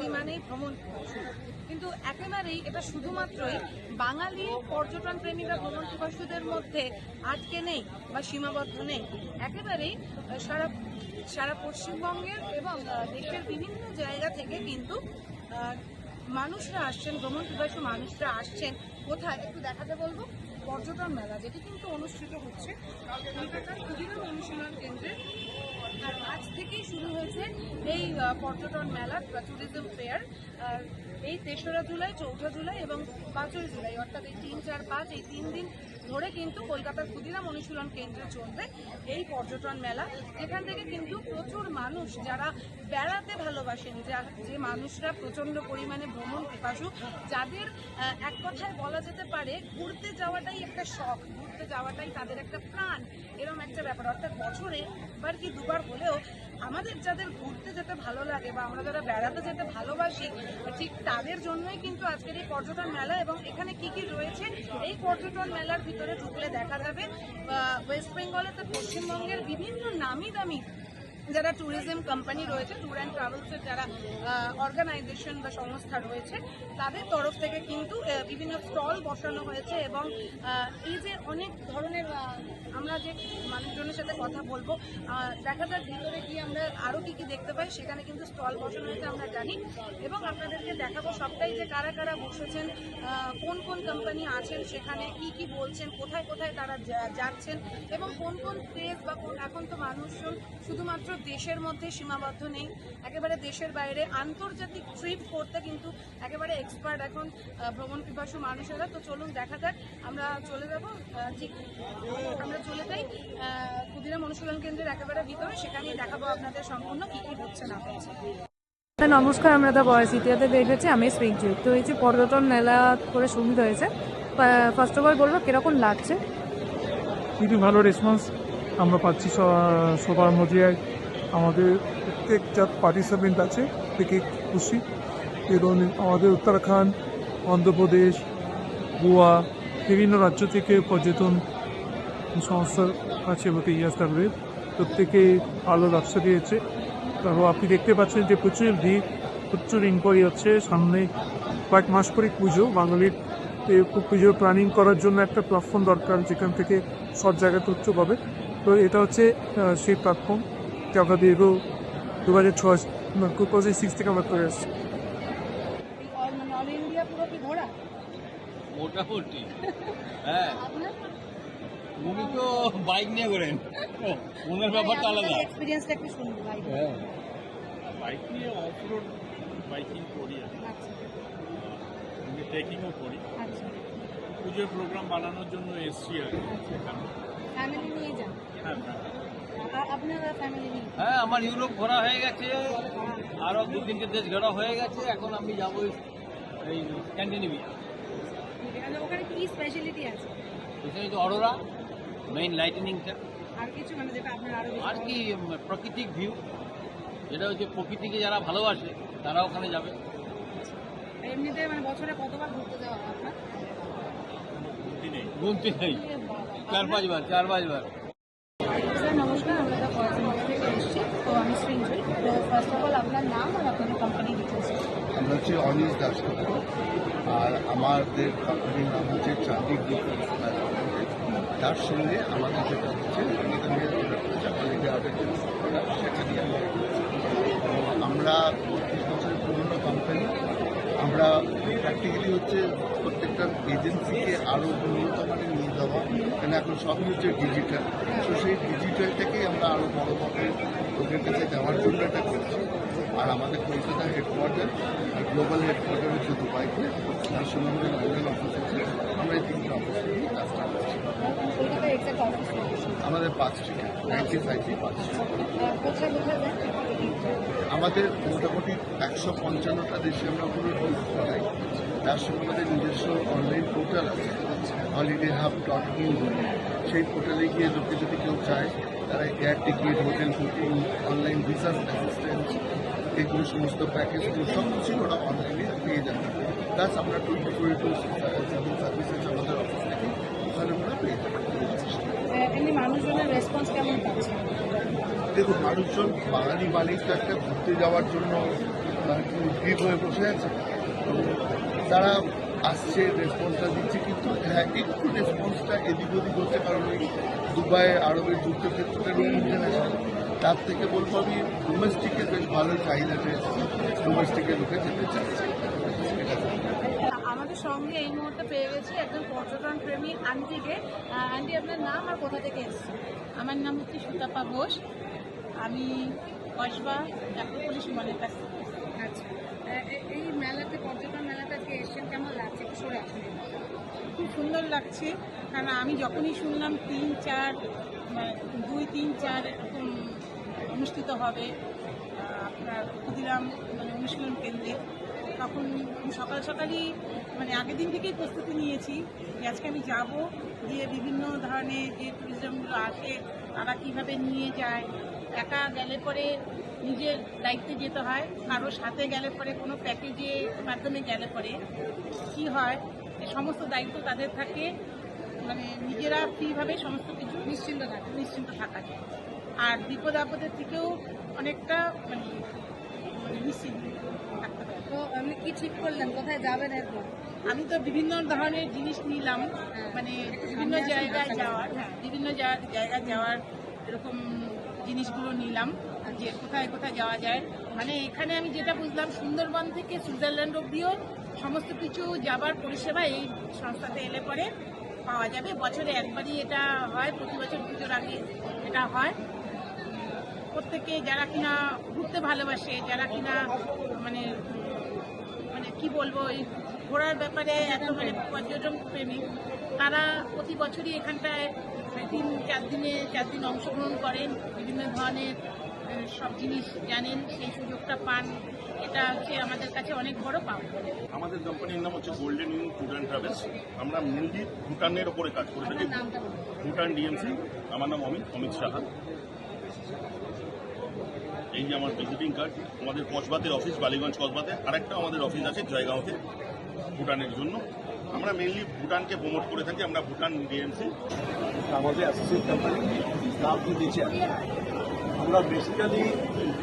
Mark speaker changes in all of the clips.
Speaker 1: বাঙালি মানেই ভ্রমণ পিপাসু, কিন্তু একেবারেই এটা শুধুমাত্রই বাঙালি পর্যটন প্রেমীরা ভ্রমণ পিপাসুদের মধ্যে আটকে নেই বা সীমাবদ্ধ নেই। একেবারেই সারা সারা পশ্চিমবঙ্গের এবং দেশের বিভিন্ন জায়গা থেকে কিন্তু মানুষরা আসছেন, ভ্রমণ পিপাসু মানুষরা আসছেন। কোথায় একটু দেখাতে বলবো, পর্যটন মেলা যেটি কিন্তু অনুষ্ঠিত হচ্ছে কলকাতার ক্ষুদিরাম অনুশীলন কেন্দ্রে। আর আজ থেকেই শুরু হয়েছে এই পর্যটন মেলা বা ট্যুরিজম ফেয়ার। এই 3রা জুলাই, 4ঠা জুলাই এবং 5ই জুলাই, অর্থাৎ এই 3, 4, 5 এই 3 দিন ধরে কিন্তু কলকাতার ক্ষুদিরাম অনুশীলন কেন্দ্রে চলবে এই পর্যটন মেলা। এখান থেকে কিন্তু প্রচুর মানুষ যারা বেড়াতে ভালোবাসেন, যে মানুষরা প্রচণ্ড পরিমাণে ভ্রমণ পিপাসু, যাদের এক কথায় বলা যেতে পারে ঘুরতে যাওয়াটাই একটা শখ, ঘুরতে যাওয়াটাই তাদের একটা প্রাণ, এরকম একটা ব্যাপার। অর্থাৎ বছরে একবার কি দুবার হলেও আমাদের যাদের ঘুরতে যেতে ভালো লাগে বা আমরা যারা বেড়াতে যেতে ভালোবাসি, ঠিক তাদের জন্যই কিন্তু আজকের এই পর্যটন মেলা। এবং এখানে কি কি রয়েছে এই পর্যটন মেলার ভিতরে ঢুকলে দেখা যাবে ওয়েস্ট বেঙ্গলে তো পশ্চিমবঙ্গের বিভিন্ন নামি দামি যারা ট্যুরিজম কোম্পানি রয়েছে, ট্যুর অ্যান্ড ট্রাভেলসের যারা অর্গানাইজেশন বা সংস্থা রয়েছে, তাদের তরফ থেকে কিন্তু বিভিন্ন স্টল বসানো হয়েছে। এবং এই যে অনেক ধরনের আমরা যে মানুষজনের সাথে কথা বলবো, দেখা যাক ভিতরে গিয়ে আমরা আরও কী কী দেখতে পাই। সেখানে কিন্তু স্টল বসানো হয়েছে আমরা জানি, এবং আপনাদেরকে দেখাবো সবটাই, যে কারা কারা বসেছেন, কোন কোন কোম্পানি আছেন সেখানে, কি কি বলছেন, কোথায় কোথায় তারা যাচ্ছেন, এবং কোন কোন প্লেস বা এখন তো মানুষজন শুধুমাত্র দেশের মধ্যে সীমাবদ্ধ নেই, একেবারে দেশের বাইরে আন্তর্জাতিক ট্রিপ করতে কিন্তু একেবারে এক্সপার্ট এখন ভ্রমণ পিপাসু মানুষেরা। তো চলুন দেখা যাক, আমরা চলে যাব, ঠিক আমরা চলে যাই ক্ষুদিরাম অনুশীলন কেন্দ্রের একেবারে ভিতরে, সেখানেই দেখাবো আপনাদের সম্পূর্ণ কী কী হচ্ছে না হচ্ছে।
Speaker 2: নমস্কার, আমরা দ্য বয়েস ইতিহাসে দেখেছি, আমি স্প্রিংজুইট। তো এই যে পর্যটন মেলা করে শুরু হয়েছে, ফার্স্ট অফ অল বলবো কিরকম লাগছে?
Speaker 3: খুবই ভালো রেসপন্স আমরা পাচ্ছি সবার মধ্যে। আমাদের প্রত্যেক যা পার্টিসিপেন্ট আছে থেকে খুশি, এবং আমাদের উত্তরাখণ্ড, অন্ধ্রপ্রদেশ, গোয়া, বিভিন্ন রাজ্য থেকে পর্যটন সংস্থা আছে বলতে ইয়াস্তাগরে, প্রত্যেকে ভালো ব্যবসা দিয়েছে। তারপর আপনি দেখতে পাচ্ছেন যে প্রচুর ভিড়, প্রচুর ইনকোয়ারি হচ্ছে। সামনে কয়েক মাস পরে পুজো, বাঙালির পুজোর প্ল্যানিং করার জন্য একটা প্ল্যাটফর্ম দরকার যেখান থেকে সব জায়গায় তথ্য পাবে। তো এটা হচ্ছে সেই প্ল্যাটফর্ম, যে আমরা দীর্ঘ 2006 থেকে আমরা করে আসছি।
Speaker 4: মোটামুটি হ্যাঁ, উনি তো বাইক নিয়ে করেন, ওনার ব্যাপারটা আলাদা।
Speaker 1: এক্সপেরিয়েন্সটা একটু শুনুন।
Speaker 4: হ্যাঁ,
Speaker 5: বাইক নিয়ে অফরোড বাইকিং করি, আমি ট্রেকিংও করি। পুজোর প্রোগ্রাম বানানোর জন্য এসছি আর কি এখানে।
Speaker 1: ফ্যামিলি নিয়ে যান?
Speaker 5: হ্যাঁ,
Speaker 1: আপনারা ফ্যামিলি নিয়ে?
Speaker 4: হ্যাঁ, আমার ইউরোপ ঘোরা হয়ে গেছে, আরও 2-3টে দেশ ঘোরা হয়ে গেছে। এখন আমি যাবো এই স্ক্যান্ডিনেভিয়া।
Speaker 1: ওখানে কি স্পেশালিটি আছে?
Speaker 4: এখানে তো অরোরা, মেইন লাইটেনিংটা।
Speaker 1: আর কিছু মানে যেটা আপনার আরো
Speaker 4: আর কি প্রাকৃতিক ভিউ, যেটা হচ্ছে প্রকৃতিকে যারা ভালোবাসে তারা ওখানে যাবে।
Speaker 1: এমনিতে মানে বছরে কতবার ঘুরতে যাওয়া হয় আপনার?
Speaker 4: গুনতে নেই, 4-5 বার।
Speaker 1: স্যার নমস্কার, আমরা দ্য বয়েস থেকে এসেছি। তো আমি স্প্রিংজুইট। তো ফার্স্ট অফ অল আপনার নাম আর আপনাদের কোম্পানি ডিটেলস।
Speaker 6: আমরা হচ্ছে অনিশ দাস, আর আমাদের কোম্পানির নাম হচ্ছে চাঁদি গ্রুপ। তার সঙ্গে আমাদের যেটা হচ্ছে আমরা 25 বছরের পুরনো কোম্পানি। আমরা প্র্যাকটিক্যালি হচ্ছে প্রত্যেকটা এজেন্সিকে আরও উন্নত মানে নিয়ে যাওয়া, কারণ এখন সবই হচ্ছে ডিজিটাল। তো সেই ডিজিটালটাকেই আমরা আরও বড় ওদের কাছে যাওয়ার জন্য এটা করছি। আর আমাদের কলকাতা হেডকোয়ার্টার আর গ্লোবাল হেডকোয়ার্টার হচ্ছে দুবাইতে, তার সঙ্গে আমাদের লন্ডন অফিস আছে। আমরা এই 3টে অফিস নিয়ে কাজটা করছি। আমাদের 5টি, 95 5টি। আমাদের মোটামুটি 155টা দেশে আমরা পুরো ট্যুর করাই। তার সঙ্গে আমাদের নিজস্ব অনলাইন পোর্টাল আছে, holiday.hub.in। সেই পোর্টালে গিয়ে লোকে যদি কেউ চায়, তারা air ticket, hotel booking, online visa assistance, এগুলো সমস্ত প্যাকেজগুলো সব কিছু ওরা অনলাইনে পেয়ে যাবে। প্লাস আমরা 24/7 সার্ভিসেস আমাদের অফিস থেকে ওখানে ওরা পেয়ে যাবে।
Speaker 1: এমনি মানুষজনের রেসপন্স কেমন পাচ্ছে?
Speaker 6: দেখুন, মানুষজন বাঙালি মানেই তো একটা ঘুরতে যাওয়ার জন্য একটু উদ্গ্রীব হয়ে বসে আছে। তো তারা আসছে, রেসপন্সটা দিচ্ছে, কিন্তু হ্যাঁ একটু রেসপন্সটা এদিক ওদিক হচ্ছে, কারণ ওই দুবাই আরবের যুদ্ধক্ষেত্রটা নিয়ে ইন্টারন্যাশনাল, তার থেকে বলবো আমি ডোমেস্টিকের বেশ ভালো চাহিদা পেয়েছি, ডোমেস্টিকের লোকে যেতে চাইছে।
Speaker 1: আমাদের সঙ্গে এই মুহূর্তে পেয়ে গেছি একজন পর্যটন প্রেমী আন্টিকে। আন্টি, আপনার নাম আর কোথা থেকে এসেছেন?
Speaker 7: আমার নাম হচ্ছে সুতাপা ঘোষ। আমি কসবা পুলিশ মনের কাছ থেকে এসেছি।
Speaker 1: আচ্ছা, এই মেলাতে, পর্যটন মেলাতে আজকে এসেছেন, কেমন লাগছে? একটু সরে আসুন।
Speaker 7: খুব সুন্দর লাগছে, কারণ আমি যখনই শুনলাম 3-4 2-3-4 এরকম অনুষ্ঠিত হবে আপনার ক্ষুদিরাম অনুশীলন কেন্দ্রে, তখন আমি সকাল সকালই আগের দিন থেকেই প্রস্তুতি নিয়েছি যে আজকে আমি যাব, গিয়ে বিভিন্ন ধরনের যে ট্যুরিজমগুলো আসে তারা কীভাবে নিয়ে যায়। একা গেলে পরে নিজের দায়িত্বে যেতে হয়, কারো সাথে গেলে পরে কোনো প্যাকেজের মাধ্যমে গেলে পরে কী হয়, সমস্ত দায়িত্ব তাদের থাকে, নিজেরা ফ্রিভাবে সমস্ত কিছু নিশ্চিন্ত থাকা যায়। আর বিপদ আপদের থেকেও অনেকটা নিশ্চিন্ত থাকতে পারে।
Speaker 1: তো আপনি কি ঠিক করলেন, কোথায় যাবেন এরপর?
Speaker 7: আমি তো বিভিন্ন ধরনের জিনিস নিলাম, বিভিন্ন জায়গায় যাওয়ার, বিভিন্ন জায়গায় যাওয়ার এরকম জিনিসগুলো নিলাম যে কোথায় কোথায় যাওয়া যায়। এখানে আমি যেটা বুঝলাম, সুন্দরবন থেকে সুইজারল্যান্ড অব্দিও সমস্ত কিছু যাবার পরিষেবা এই সংস্থাতে এলে পরে পাওয়া যাবে। বছরে একবারই এটা হয়, প্রতি বছর পুজোর আগে এটা হয়। প্রত্যেকে যারা কিনা ঘুরতে ভালোবাসে, যারা কিনা কি বলবো, এই ঘোরার ব্যাপারে এত পর্যটন প্রেমিক, তারা প্রতি বছরই এখানটায় 3-4 দিন অংশগ্রহণ করেন, বিভিন্ন ধরনের সব জিনিস জানেন, সেই সুযোগটা পান। এটা হচ্ছে আমাদের কাছে অনেক বড় পাওয়া।
Speaker 5: আমাদের কোম্পানির নাম হচ্ছে golden in tour and travels. আমরা মেনলি ভুটানের ওপরে কাজ করে থাকি। ভুটান ডিএমসি। আমার নাম অমিত সাহা। এই যে আমার ভিজিটিং কার্ড। আমাদের কসবাতের অফিস, বালিগঞ্জ কসবাতে, আরেকটা আমাদের অফিস আছে জয়গাঁওতে ভুটানের জন্য। আমরা মেনলি ভুটানকে প্রমোট করে থাকি। আমরা ভুটান ডিএমসি।
Speaker 8: আমাদের অ্যাসোসিয়েট কোম্পানি নাম টু নেচার। আমরা বেসিক্যালি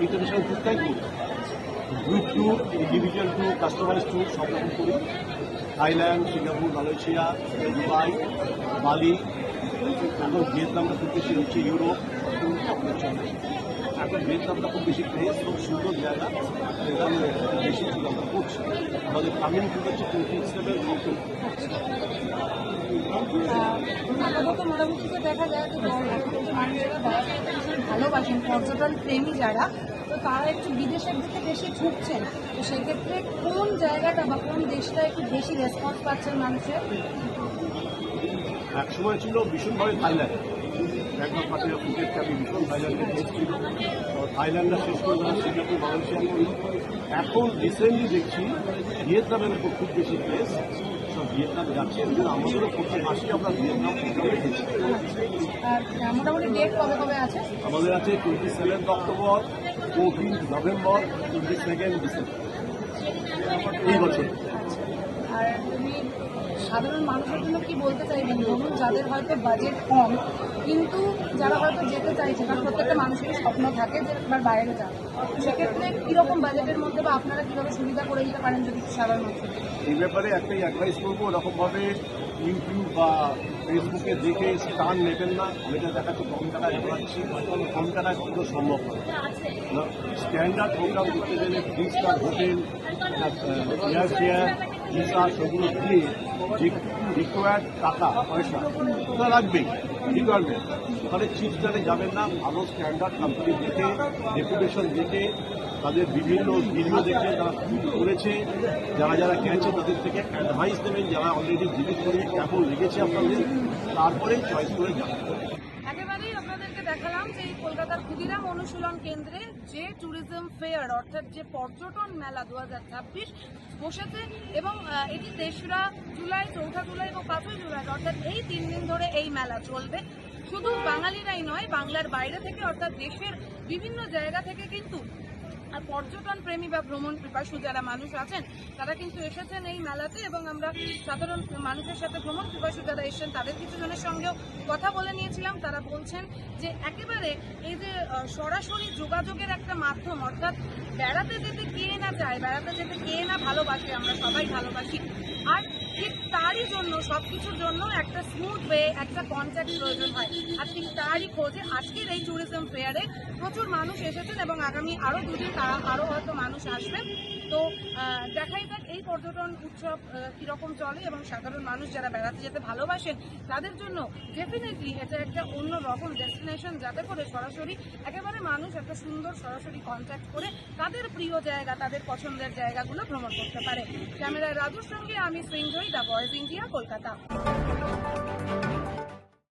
Speaker 8: ইন্টারন্যাশনাল ট্যুরটাই করি, group tour, individual tour, customise tour সব রকম করি। থাইল্যান্ড, সিঙ্গাপুর, মালয়েশিয়া, দুবাই, বালি, এখন ভিয়েতনামটা খুব বেশি হচ্ছে, ইউরোপ, আমাদের চলে। এখন ভিয়েতনামটা খুব বেশি প্লেস, খুব সুন্দর জায়গা, এখানে বেশি ট্যুর আমরা করছি। আমাদের কামিং ট্যুর হচ্ছে 27 অক্টোবর।
Speaker 1: আপাতত মোটামুটি দেখা যায় যে মানুষেরা বেড়াতে ভীষণ ভালোবাসেন, পর্যটন প্রেমী যারা, তো তারা একটু বিদেশের দিকে বেশি ঝুঁকছেন। তো সেক্ষেত্রে কোন জায়গাটা বা কোন দেশটা একটু বেশি রেসপন্স পাচ্ছেন মানুষের?
Speaker 8: এক সময় ছিল ভীষণভাবে থাইল্যান্ড, ব্যাংকক পার্টিরা ফুটেজটা আমি ভীষণ থাইল্যান্ডের দেশ ছিল, থাইল্যান্ডটা শেষ করে দেওয়া, সিঙ্গাপুর, মালয়েশিয়া করলো। এখন রিসেন্টলি দেখছি ভিয়েতনামের উপর খুব বেশি প্লেস, সব ভিয়েতনাম যাচ্ছে। এবং আমাদেরও প্রতি মাসে আমরা ভিয়েতনাম প্রোগ্রামে গেছি।
Speaker 1: মোটামুটি ডেট কবে কবে আছে?
Speaker 8: আমাদের আছে 27 অক্টোবর, 14 নভেম্বর, 22 ডিসেম্বর এই বছর।
Speaker 1: আর তুমি সাধারণ মানুষের জন্য কি বলতে চাইবেন? ধরুন যাদের হয়তো বাজেট কম, কিন্তু যারা হয়তো যেতে চাইছে, কারণ প্রত্যেকটা মানুষেরই স্বপ্ন থাকে যে একবার বাইরে যাবে, সেক্ষেত্রে কীরকম বাজেটের মধ্যে বা আপনারা কীভাবে সুবিধা করে দিতে পারেন যদি সাধারণ মানুষ?
Speaker 8: এই ব্যাপারে একটাই অ্যাডভাইস করবো, ওরকমভাবে ইউটিউব বা ফেসবুকে দেখে স্টান নেবেন না। যেটা দেখাচ্ছে কম টাকায় ঘোরাচ্ছি, কম টাকায় কত সম্ভব না। স্ট্যান্ডার্ড প্রোগ্রাম করতে গেলে 3 star hotel, air fair, visa সেগুলো দিয়ে রিকোয়ার্ড টাকা পয়সা ওটা লাগবেই, রিকোয়ারমেন্ট। ওখানে চিপ স্টারে যাবেন না। ভালো স্ট্যান্ডার্ড কোম্পানি দেখে, রেপুটেশন দেখে, তাদের বিভিন্ন ভিডিও দেখে তারা করেছে, যারা যারা গেছে তাদের থেকে অ্যাডভাইস দেবেন, যারা অলরেডি জিনিস করে কেমন লেগেছে আপনাদের, তারপরেই চয়েস করে যাবেন।
Speaker 1: একেবারেই আপনাদেরকে দেখালাম যে এই কলকাতার ক্ষুদিরাম অনুশীলন কেন্দ্রে যে ট্যুরিজম ফেয়ার অর্থাৎ যে পর্যটন মেলা 2026 বসেছে, এবং এটি 3রা জুলাই, 4 জুলাই এবং 5 জুলাই অর্থাৎ এই 3 দিন ধরে এই মেলা চলবে। শুধু বাঙালিরাই নয়, বাংলার বাইরে থেকে অর্থাৎ দেশের বিভিন্ন জায়গা থেকে কিন্তু আর পর্যটন প্রেমী বা ভ্রমণ পিপাসু যারা মানুষ আছেন তারা কিন্তু এসেছেন এই মেলাতে। এবং আমরা সাধারণ মানুষের সাথে ভ্রমণ পিপাসু যারা এসেছেন তাদের কিছু জনের সঙ্গেও কথা বলে নিয়েছিলাম। তারা বলছেন যে একেবারে এই যে সরাসরি যোগাযোগের একটা মাধ্যম, অর্থাৎ বেড়াতে যেতে কে না চায়, বেড়াতে যেতে কে না ভালোবাসে, আমরা সবাই ভালোবাসি। আর ঠিক তারই জন্য, সবকিছুর জন্য একটা স্মুথ ওয়ে, একটা কন্ট্যাক্ট প্রয়োজন হয়। আর ঠিক তারই খোঁজে আজকের এই ট্যুরিজম ফেয়ারে প্রচুর মানুষ এসেছেন এবং আগামী আরও দুদিন তারা আরও হয়তো মানুষ আসবেন। তো দেখাই যাক এই পর্যটন উৎসব কীরকম চলে, এবং সাধারণ মানুষ যারা বেড়াতে যেতে ভালোবাসেন তাদের জন্য ডেফিনেটলি এটা একটা অন্য রকম ডেস্টিনেশন, যাতে করে সরাসরি একেবারে মানুষ একটা সুন্দর সরাসরি কন্ট্যাক্ট করে তাদের প্রিয় জায়গা, তাদের পছন্দের জায়গাগুলো ভ্রমণ করতে পারে। ক্যামেরায় রাজুর সঙ্গে আমি Srinjoy, the voice India, Kolkata.